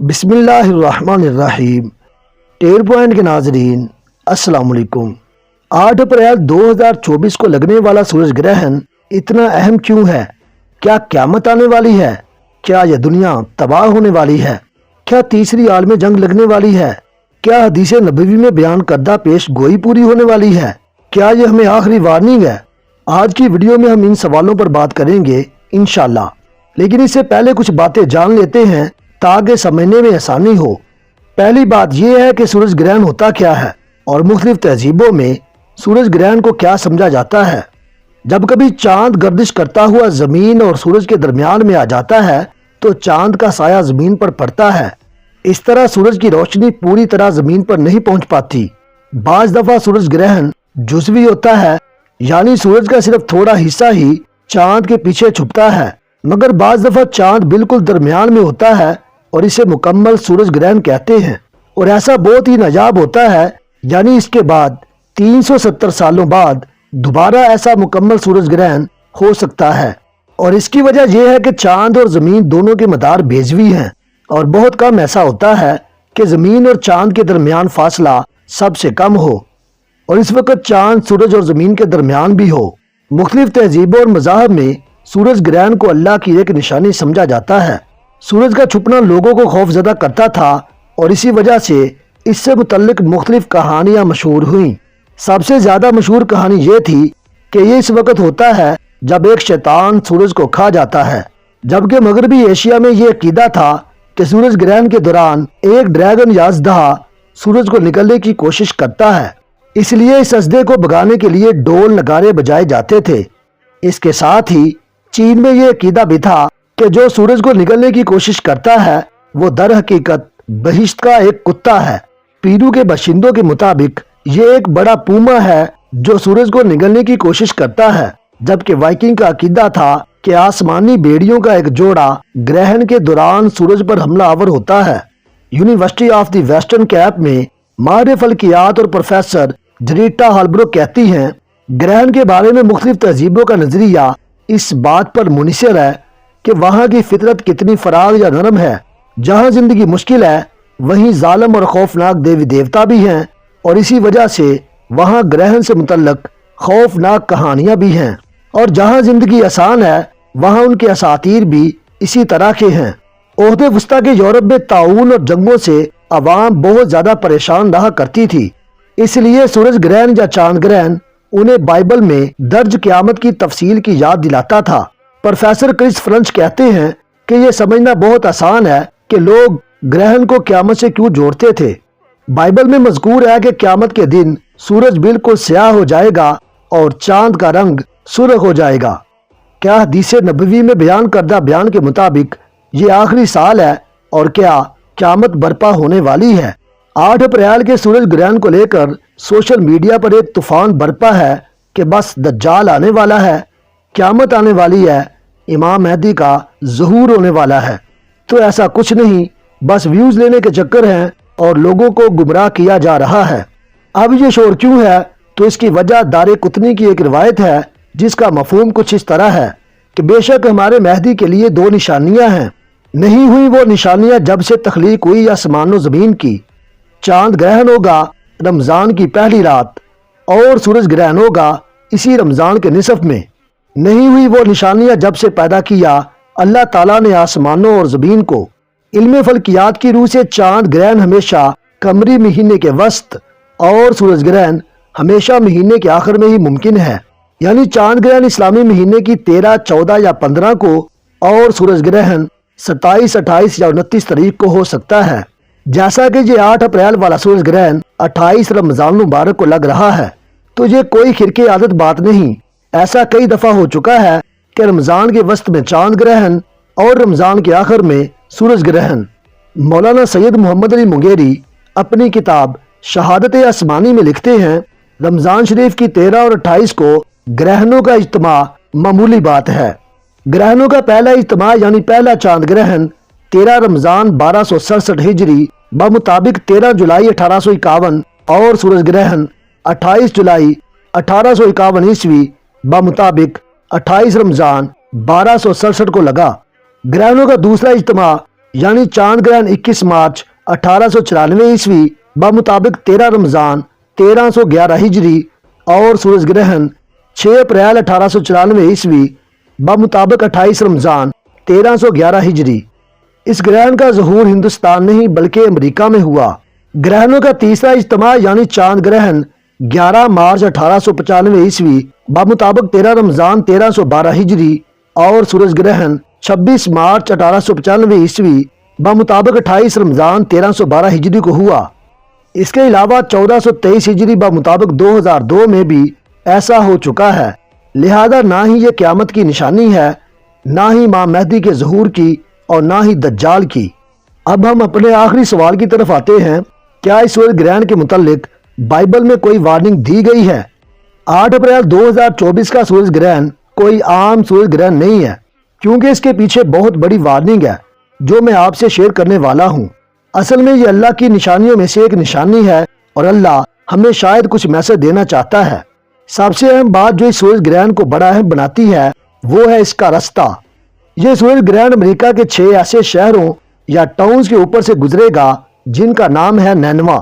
بسم اللہ الرحمن الرحیم۔ ٹیل پوائنٹ کے ناظرین السلام علیکم۔ 8 اپریل 2024 کو لگنے والا سورج گرہن اتنا اہم کیوں ہے؟ کیا قیامت آنے والی ہے؟ کیا یہ دنیا تباہ ہونے والی ہے؟ کیا تیسری عالمی جنگ لگنے والی ہے؟ کیا حدیث نبوی میں بیان کردہ پیش گوئی پوری ہونے والی ہے؟ کیا یہ ہمیں آخری وارننگ ہے؟ آج کی ویڈیو میں ہم ان سوالوں پر بات کریں گے انشاءاللہ، لیکن اس سے پہلے کچھ باتیں جان لیتے ہیں تاکہ سمجھنے میں آسانی ہو۔ پہلی بات یہ ہے کہ سورج گرہن ہوتا کیا ہے اور مختلف تہذیبوں میں سورج گرہن کو کیا سمجھا جاتا ہے۔ جب کبھی چاند گردش کرتا ہوا زمین اور سورج کے درمیان میں آ جاتا ہے تو چاند کا سایہ زمین پر پڑتا ہے۔ اس طرح سورج کی روشنی پوری طرح زمین پر نہیں پہنچ پاتی۔ بعض دفعہ سورج گرہن جزوی ہوتا ہے، یعنی سورج کا صرف تھوڑا حصہ ہی چاند کے پیچھے چھپتا ہے، مگر بعض دفعہ چاند بالکل درمیان میں ہوتا ہے اور اسے مکمل سورج گرہن کہتے ہیں، اور ایسا بہت ہی نایاب ہوتا ہے، یعنی اس کے بعد 370 سالوں بعد دوبارہ ایسا مکمل سورج گرہن ہو سکتا ہے۔ اور اس کی وجہ یہ ہے کہ چاند اور زمین دونوں کے مدار بیضوی ہیں، اور بہت کم ایسا ہوتا ہے کہ زمین اور چاند کے درمیان فاصلہ سب سے کم ہو، اور اس وقت چاند سورج اور زمین کے درمیان بھی ہو۔ مختلف تہذیبوں اور مذاہب میں سورج گرہن کو اللہ کی ایک نشانی سمجھا جاتا ہے۔ سورج کا چھپنا لوگوں کو خوف زدہ کرتا تھا، اور اسی وجہ سے اس سے متعلق مختلف کہانیاں مشہور ہوئیں۔ سب سے زیادہ مشہور کہانی یہ تھی کہ یہ اس وقت ہوتا ہے جب ایک شیطان سورج کو کھا جاتا ہے، جبکہ مغربی ایشیا میں یہ عقیدہ تھا کہ سورج گرہن کے دوران ایک ڈریگن یا اژدہا سورج کو نگلنے کی کوشش کرتا ہے، اس لیے اس اژدہے کو بھگانے کے لیے ڈول نگارے بجائے جاتے تھے۔ اس کے ساتھ ہی چین میں یہ عقیدہ بھی تھا کہ جو سورج کو نگلنے کی کوشش کرتا ہے وہ در حقیقت بہشت کا ایک کتا ہے۔ پیرو کے باشندوں کے مطابق یہ ایک بڑا پوما ہے جو سورج کو نگلنے کی کوشش کرتا ہے، جبکہ وائکنگ کا عقیدہ تھا کہ آسمانی بھیڑیوں کا ایک جوڑا گرہن کے دوران سورج پر حملہ آور ہوتا ہے۔ University of the Western Cape میں ماہر فلکیات اور پروفیسر جریٹا ہالبروک کہتی ہیں، گرہن کے بارے میں مختلف تہذیبوں کا نظریہ اس بات پر منحصر ہے کہ وہاں کی فطرت کتنی فراغ یا نرم ہے۔ جہاں زندگی مشکل ہے وہیں ظالم اور خوفناک دیوی دیوتا بھی ہیں، اور اسی وجہ سے وہاں گرہن سے متعلق خوفناک کہانیاں بھی ہیں، اور جہاں زندگی آسان ہے وہاں ان کے اساطیر بھی اسی طرح کے ہیں۔ عہد وسطیٰ کے یورپ میں طاعون اور جنگوں سے عوام بہت زیادہ پریشان رہا کرتی تھی، اس لیے سورج گرہن یا چاند گرہن انہیں بائبل میں درج قیامت کی تفصیل کی یاد دلاتا تھا۔ پروفیسر کرس فرنچ کہتے ہیں کہ یہ سمجھنا بہت آسان ہے کہ لوگ گرہن کو قیامت سے کیوں جوڑتے تھے۔ بائبل میں مذکور ہے کہ قیامت کے دن سورج بالکل سیاہ ہو جائے گا اور چاند کا رنگ سرخ ہو جائے گا۔ کیا حدیث نبوی میں بیان کردہ بیان کے مطابق یہ آخری سال ہے، اور کیا قیامت برپا ہونے والی ہے؟ 8 اپریل کے سورج گرہن کو لے کر سوشل میڈیا پر ایک طوفان برپا ہے کہ بس دجال آنے والا ہے، قیامت آنے والی ہے، امام مہدی کا ظہور ہونے والا ہے۔ تو ایسا کچھ نہیں، بس ویوز لینے کے چکر ہیں اور لوگوں کو گمراہ کیا جا رہا ہے۔ اب یہ شور کیوں ہے؟ تو اس کی وجہ دار قطنی کی ایک روایت ہے جس کا مفہوم کچھ اس طرح ہے کہ بے شک ہمارے مہدی کے لیے 2 نشانیاں ہیں، نہیں ہوئی وہ نشانیاں جب سے تخلیق ہوئی آسمان و زمین کی۔ چاند گرہن ہوگا رمضان کی پہلی رات، اور سورج گرہن ہوگا اسی رمضان کے نصف میں۔ نہیں ہوئی وہ نشانیاں جب سے پیدا کیا اللہ تعالیٰ نے آسمانوں اور زمین کو۔ علم فلکیات کی روح سے چاند گرہن ہمیشہ قمری مہینے کے وسط اور سورج گرہن ہمیشہ مہینے کے آخر میں ہی ممکن ہے، یعنی چاند گرہن اسلامی مہینے کی 13، 14 یا 15 کو، اور سورج گرہن 27، 28 یا 29 تاریخ کو ہو سکتا ہے، جیسا کہ یہ 8 اپریل والا سورج گرہن 28 رمضان المبارک کو لگ رہا ہے۔ تو یہ کوئی خرقے عادت بات نہیں، ایسا کئی دفعہ ہو چکا ہے کہ رمضان کے وسط میں چاند گرہن اور رمضان کے آخر میں سورج گرہن۔ مولانا سید محمد علی منگیری اپنی کتاب شہادت آسمانی میں لکھتے ہیں، رمضان شریف کی 13 اور 28 کو گرہنوں کا اجتماع معمولی بات ہے۔ گرہنوں کا پہلا اجتماع یعنی پہلا چاند گرہن 13 رمضان 1267 ہجری بمطابق 13 جولائی 1851، اور سورج گرہن 28 جولائی 1851 عیسوی بمطابق 28 رمضان 1267 کو لگا۔ گرہنوں کا دوسرا اجتماع یعنی چاند گرہن 21 مارچ 1894 عیسوی بمطابق 13 رمضان 1311 ہجری اور سورج گرہن 6 اپریل 1894 عیسوی بمطابق 28 رمضان 1311 ہجری۔ اس گرہن کا ظہور ہندوستان نہیں بلکہ امریکہ میں ہوا۔ گرہنوں کا تیسرا اجتماع یعنی چاند گرہن 11 مارچ 1895 عیسوی بمطابق 13 رمضان 1312 ہجری اور سورج گرہن 26 مارچ 1895 عیسوی بمطابق 28 رمضان 1312 ہجری کو ہوا۔ اس کے علاوہ 1423 ہجری بمطابق 2002 میں بھی ایسا ہو چکا ہے، لہذا نہ ہی یہ قیامت کی نشانی ہے، نہ ہی امام مہدی کے ظہور کی اور نہ ہی دجال کی۔ اب ہم اپنے آخری سوال کی طرف آتے ہیں، کیا اس سورج گرہن کے متعلق بائبل میں کوئی وارننگ دی گئی ہے؟ 8 اپریل 2024 کا سورج گرہن کوئی عام سورج گرہن نہیں ہے، کیونکہ اس کے پیچھے بہت بڑی وارننگ ہے جو میں آپ سے شیئر کرنے والا ہوں۔ اصل میں یہ اللہ کی نشانیوں میں سے ایک نشانی ہے اور اللہ ہمیں شاید کچھ میسج دینا چاہتا ہے۔ سب سے اہم بات جو اس سورج گرہن کو بڑا اہم بناتی ہے وہ ہے اس کا رستہ۔ یہ سورج گرہن امریکہ کے 6 ایسے شہروں یا ٹاؤنز کے اوپر سے گزرے گا جن کا نام ہے نینوا،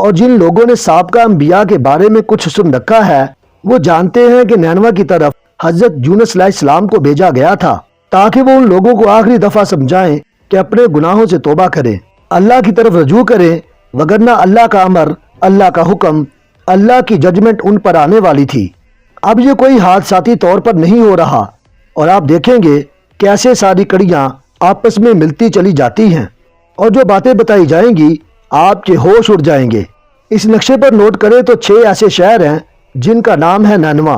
اور جن لوگوں نے سابقہ انبیاء کے بارے میں کچھ سن رکھا ہے وہ جانتے ہیں کہ نینوا کی طرف حضرت یونس علیہ السلام کو بھیجا گیا تھا تاکہ وہ ان لوگوں کو آخری دفعہ سمجھائیں کہ اپنے گناہوں سے توبہ کریں، اللہ کی طرف رجوع کریں، وگرنہ اللہ کا امر، اللہ کا حکم، اللہ کی ججمنٹ ان پر آنے والی تھی۔ اب یہ کوئی حادثاتی طور پر نہیں ہو رہا، اور آپ دیکھیں گے کیسے ساری کڑیاں آپس میں ملتی چلی جاتی ہیں، اور جو باتیں بتائی جائیں گی آپ کے ہوش اڑ جائیں گے۔ اس نقشے پر نوٹ کریں تو 6 ایسے شہر ہیں جن کا نام ہے نینوا،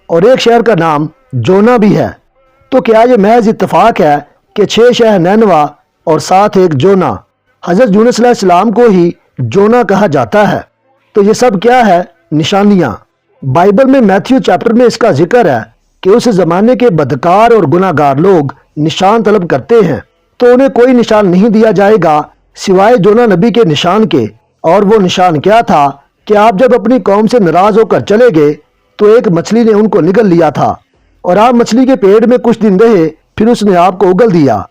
اور ایک شہر کا نام جونا بھی ہے۔ تو کیا یہ محض اتفاق ہے کہ 6 شہر نینوا اور ساتھ ایک جونا؟ حضرت یونس علیہ السلام کو ہی جونا کہا جاتا ہے۔ تو یہ سب کیا ہے؟ نشانیاں۔ بائبل میں میتھیو چیپٹر میں اس کا ذکر ہے کہ اس زمانے کے بدکار اور گناہ گار لوگ نشان طلب کرتے ہیں، تو انہیں کوئی نشان نہیں دیا جائے گا سوائے جونا نبی کے نشان کے۔ اور وہ نشان کیا تھا کہ آپ جب اپنی قوم سے ناراض ہو کر چلے گئے تو ایک مچھلی نے ان کو نگل لیا تھا، اور آپ مچھلی کے پیٹ میں کچھ دن رہے، پھر اس نے آپ کو اگل دیا،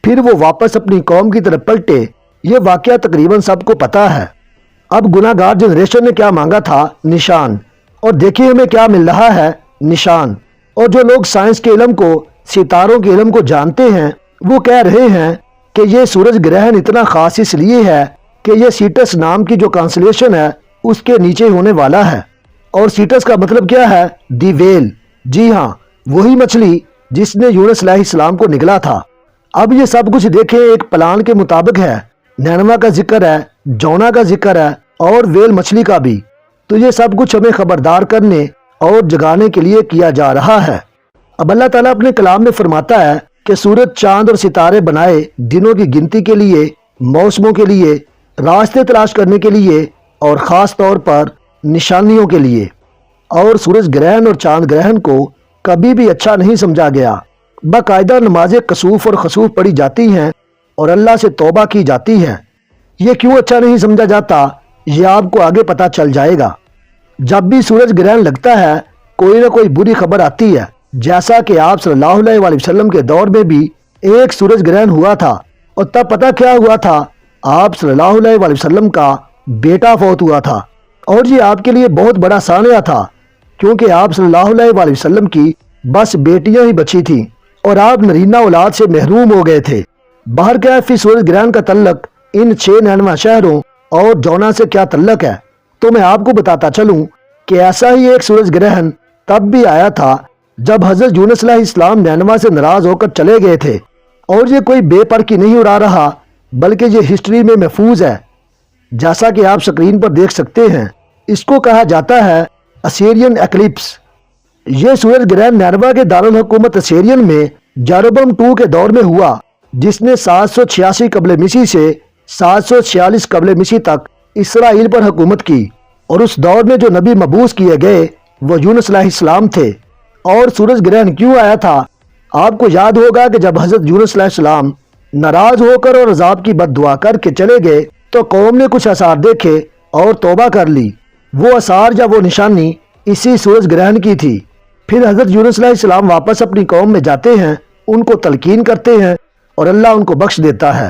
پھر وہ واپس اپنی قوم کی طرف پلٹے۔ یہ واقعہ تقریباً سب کو پتا ہے۔ اب گناہ گار جنریشن نے کیا مانگا تھا؟ نشان، اور دیکھیے ہمیں کیا مل رہا ہے؟ نشان۔ اور جو لوگ سائنس کے علم کو، ستاروں کے علم کو جانتے ہیں وہ کہہ رہے ہیں کہ یہ سورج گرہن اتنا خاص اس لیے ہے کہ یہ سیٹس نام کی جو کانسلیشن ہے اس کے نیچے ہونے والا ہے۔ اور سیٹس کا مطلب کیا ہے؟ دی ویل، جی ہاں، وہی مچھلی جس نے یونس علیہ السلام کو نگلا تھا۔ اب یہ سب کچھ دیکھیں ایک پلان کے مطابق ہے، نینوا کا ذکر ہے، جونا کا ذکر ہے، اور ویل مچھلی کا بھی۔ تو یہ سب کچھ ہمیں خبردار کرنے اور جگانے کے لیے کیا جا رہا ہے۔ اب اللہ تعالیٰ اپنے کلام میں فرماتا ہے کہ سورج، چاند اور ستارے بنائے دنوں کی گنتی کے لیے، موسموں کے لیے، راستے تلاش کرنے کے لیے، اور خاص طور پر نشانیوں کے لیے۔ اور سورج گرہن اور چاند گرہن کو کبھی بھی اچھا نہیں سمجھا گیا، باقاعدہ نمازیں کسوف اور خسوف پڑھی جاتی ہیں اور اللہ سے توبہ کی جاتی ہے۔ یہ کیوں اچھا نہیں سمجھا جاتا یہ آپ کو آگے پتہ چل جائے گا۔ جب بھی سورج گرہن لگتا ہے کوئی نہ کوئی بری خبر آتی ہے، جیسا کہ آپ صلی اللہ علیہ وآلہ وسلم کے دور میں بھی ایک سورج گرہن ہوا تھا، اور تب پتہ کیا ہوا تھا؟ آپ صلی اللہ علیہ وآلہ وسلم کا بیٹا فوت ہوا تھا، اور یہ آپ کے لیے بہت بڑا سانحہ تھا، کیونکہ آپ صلی اللہ علیہ وآلہ وسلم کی بس بیٹیاں ہی بچی تھیں اور آپ نرینہ اولاد سے محروم ہو گئے تھے۔ باہر کیا فی سورج گرہن کا تعلق ان 6 نینوا شہروں اور جونا سے کیا تعلق ہے؟ تو میں آپ کو بتاتا چلوں کہ ایسا ہی ایک سورج گرہن تب بھی آیا تھا جب حضرت یونس علیہ السلام نینوا سے ناراض ہو کر چلے گئے تھے، اور یہ کوئی بے پرکی نہیں اڑا رہا بلکہ یہ ہسٹری میں محفوظ ہے، جیسا کہ آپ سکرین پر دیکھ سکتے ہیں۔ اس کو کہا جاتا ہے اسیرین ایکلپس۔ یہ سورج گرہن نینوا کے دارالحکومت اسیرین میں جاروبم II کے دور میں ہوا، جس نے 786 قبل مسیح سے 746 قبل مسیح تک اسرائیل پر حکومت کی، اور اس دور میں جو نبی مبعوث کیے گئے وہ یونس علیہ السلام تھے۔ اور سورج گرہن کیوں آیا تھا؟ آپ کو یاد ہوگا کہ جب حضرت یونس علیہ السلام ناراض ہو کر اور عذاب کی بد دعا کر کے چلے گئے تو قوم نے کچھ آثار دیکھے اور توبہ کر لی۔ وہ آثار یا وہ نشانی اسی سورج گرہن کی تھی۔ پھر حضرت یونس علیہ السلام واپس اپنی قوم میں جاتے ہیں، ان کو تلقین کرتے ہیں اور اللہ ان کو بخش دیتا ہے۔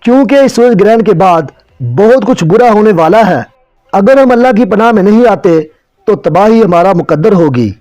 کیونکہ اس سورج گرہن کے بعد بہت کچھ برا ہونے والا ہے۔ اگر ہم اللہ کی پناہ میں نہیں آتے تو تباہی ہمارا مقدر ہوگی۔